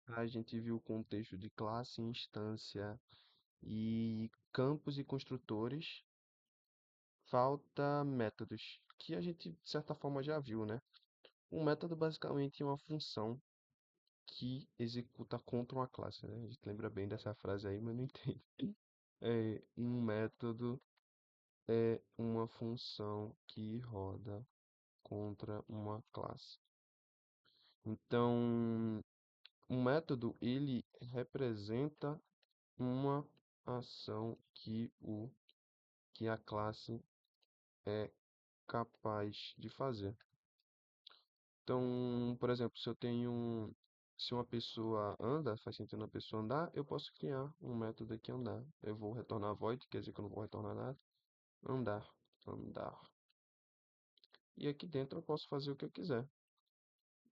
A gente viu o contexto de classe, instância e campos e construtores. Falta métodos, que a gente, de certa forma, já viu, né? Um método basicamente é uma função que executa contra uma classe, né? A gente lembra bem dessa frase aí, mas não entende. Um método é uma função que roda contra uma classe. Então, um método ele representa uma ação que a classe é capaz de fazer. Então, por exemplo, se uma pessoa anda, faz sentido uma pessoa andar, eu posso criar um método aqui andar. Eu vou retornar void, quer dizer que eu não vou retornar nada. Andar, andar. E aqui dentro eu posso fazer o que eu quiser.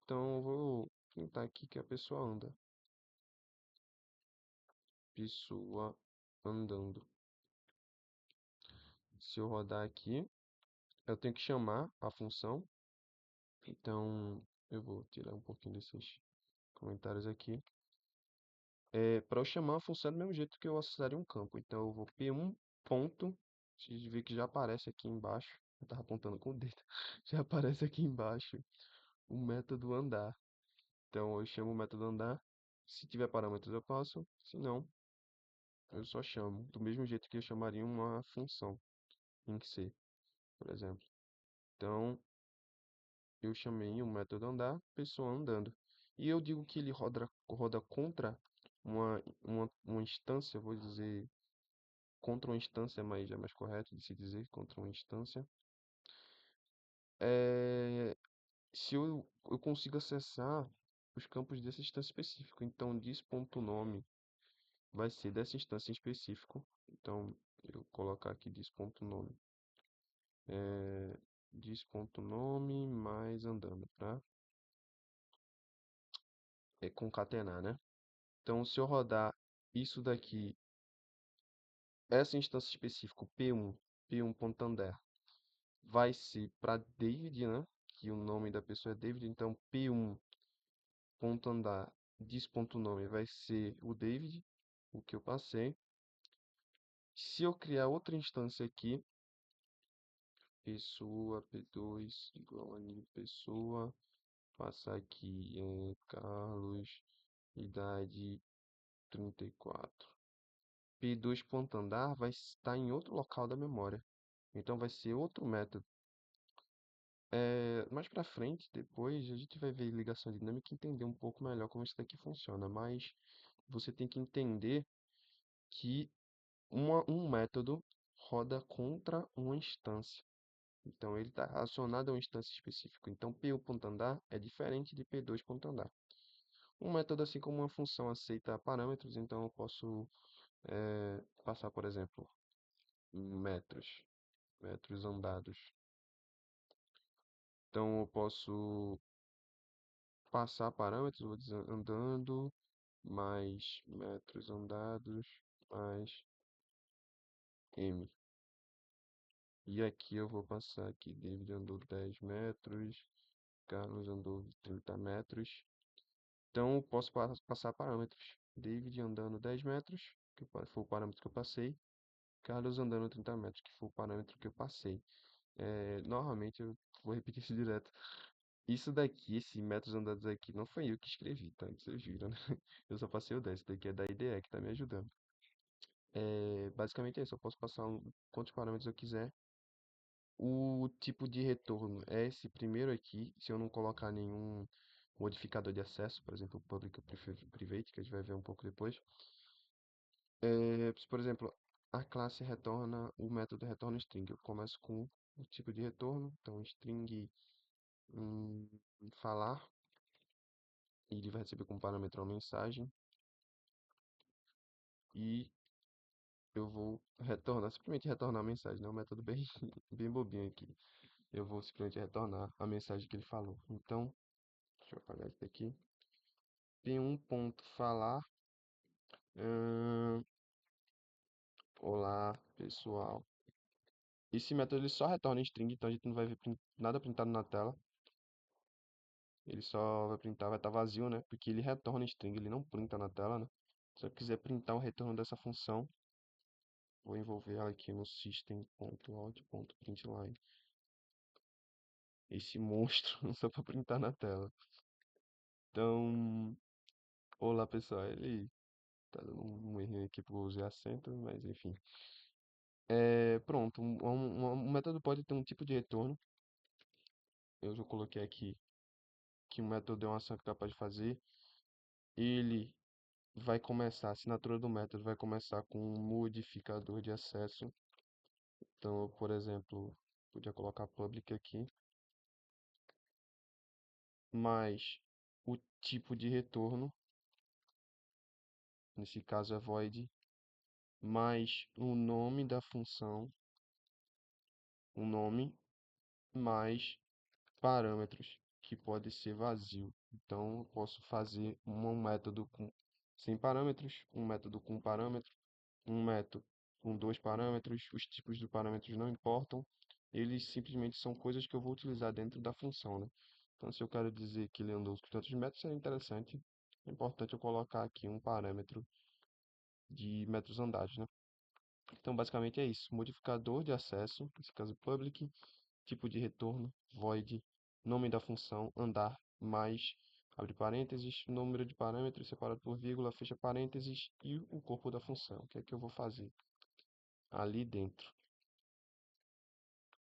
Então eu vou pintar aqui que a pessoa anda. Pessoa andando. Se eu rodar aqui, eu tenho que chamar a função. Então eu vou tirar um pouquinho desses comentários aqui. Para eu chamar a função é do mesmo jeito que eu acessaria um campo. Então eu vou p1 ponto. Vocês vê que já aparece aqui embaixo. Eu estava apontando com o dedo. Já aparece aqui embaixo o método andar. Então eu chamo o método andar. Se tiver parâmetros eu passo. Se não, eu só chamo. Do mesmo jeito que eu chamaria uma função em C, por exemplo. Então eu chamei o método andar, pessoa andando. E eu digo que ele roda contra uma instância, vou dizer contra uma instância, mas é mais correto de se dizer contra uma instância. É, se eu consigo acessar os campos dessa instância específica. Então, dis.nome vai ser dessa instância em específico. Então, eu colocar aqui dis.nome. É, dis.nome mais andando, para concatenar, né? Então, se eu rodar isso daqui, essa instância específica, p1.andar, vai ser para David, né? Que o nome da pessoa é David, então p1.andar diz.nome vai ser o David, o que eu passei. Se eu criar outra instância aqui, pessoa p2 igual a new pessoa, passar aqui Carlos, idade 34. P2.andar vai estar em outro local da memória. Então vai ser outro método. Mais para frente, depois, a gente vai ver ligação dinâmica e entender um pouco melhor como isso daqui funciona. Mas você tem que entender que um método roda contra uma instância. Então ele está relacionado a uma instância específica. Então p1.andar é diferente de p2.andar. Um método, assim como uma função, aceita parâmetros, então eu posso passar, por exemplo, metros, metros andados. Então eu posso passar parâmetros, vou dizer andando, mais metros andados, mais m. E aqui eu vou passar aqui, David andou 10 metros, Carlos andou 30 metros. Então eu posso passar parâmetros. David andando 10 metros, que foi o parâmetro que eu passei. Carlos andando 30 metros, que foi o parâmetro que eu passei. Novamente eu vou repetir isso direto. Isso daqui, esse metros andados aqui, não foi eu que escrevi, tá? Vocês viram, né? Eu só passei o 10. Isso daqui é da IDE que tá me ajudando. Basicamente é isso. Eu posso passar quantos parâmetros eu quiser. O tipo de retorno é esse primeiro aqui. Se eu não colocar nenhum modificador de acesso, por exemplo, o public ou private, que a gente vai ver um pouco depois. Por exemplo, a classe retorna, o método retorna string. Eu começo com o tipo de retorno. Então, string hum, falar. E ele vai receber como parâmetro uma mensagem. E eu vou retornar, simplesmente retornar a mensagem, né? Um método bem, bem bobinho aqui. Eu vou simplesmente retornar a mensagem que ele falou. Então, deixa eu apagar isso daqui. P1.falar. Olá, pessoal. Esse método ele só retorna em string, então a gente não vai ver nada printado na tela. Ele só vai printar, vai estar vazio, né? Porque ele retorna string, ele não printa na tela, né? Se eu quiser printar o retorno dessa função, vou envolver ela aqui no system.out.println. Esse monstro só para printar na tela. Então, olá pessoal, ele tá dando um errinho aqui porque eu usei acento, mas enfim. Pronto, um método pode ter um tipo de retorno. Eu já coloquei aqui que o método é uma ação capaz de fazer. Ele vai começar, a assinatura do método vai começar com um modificador de acesso. Então, eu, por exemplo, podia colocar public aqui, mais o tipo de retorno, nesse caso é void, mais o nome da função, o nome, mais parâmetros, que pode ser vazio. Então, eu posso fazer um método com sem parâmetros, um método com parâmetro, um método com dois parâmetros, os tipos de parâmetros não importam, eles simplesmente são coisas que eu vou utilizar dentro da função, né? Então, se eu quero dizer que ele andou com tantos metros, seria interessante, é importante eu colocar aqui um parâmetro de metros andados, né? Então, basicamente é isso. Modificador de acesso, nesse caso public, tipo de retorno, void, nome da função, andar, mais, abre parênteses, número de parâmetros separado por vírgula, fecha parênteses e o corpo da função. O que é que eu vou fazer ali dentro?